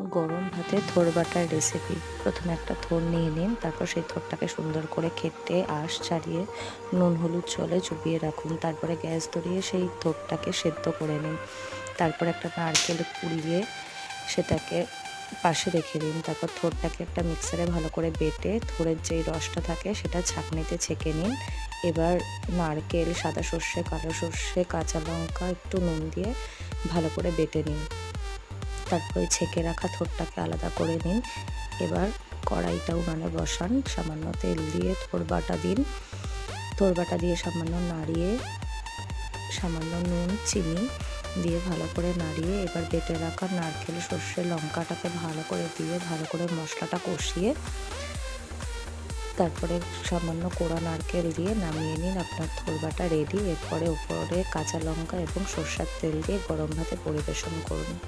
গরম ভাতে থোড় butter recipe. প্রথমে একটা থোড় নিয়ে নিন, তারপর সেই থোড়টাকে সুন্দর করে কেটে আঁশ ছাড়িয়ে নুন হলুদ জলে চুবিয়ে রাখুন। তারপরে গ্যাস ধরিয়ে সেই থোড়টাকে সেদ্ধ করে নিন। তারপর একটা নারকেল কুড়িয়ে সেটাকে পাশে রেখে দিন। তারপর থোড়টাকে একটা মিক্সারে ভালো করে বেটে থোড়ের যেই রসটা থাকে সেটা ছাঁকনিতে ছেঁকে নিন। এবার নারকেল, সাদা সর্ষে, কালো সর্ষে, কাঁচা লঙ্কা একটু নুন দিয়ে ভালো করে বেটে নিন। তারপর ওই ছেঁকে রাখা থোড়টাকে আলাদা করে নিন। এবার কড়াইটা উনানে বসান, সামান্য তেল দিয়ে থোড় বাটা দিন। থোড় বাটা দিয়ে সামান্য নাড়িয়ে সামান্য নুন, চিনি দিয়ে ভালো করে নাড়িয়ে এবার বেটে রাখা নারকেল, সর্ষে, লঙ্কাটাকে ভালো করে দিয়ে ভালো করে মশলাটা কষিয়ে তারপরে সামান্য কোড়া নারকেল দিয়ে নামিয়ে নিন। আপনার থোড় বাটা রেডি। এরপরে উপরে কাঁচা লঙ্কা এবং সর্ষের তেল দিয়ে গরম ভাতে পরিবেশন করুন।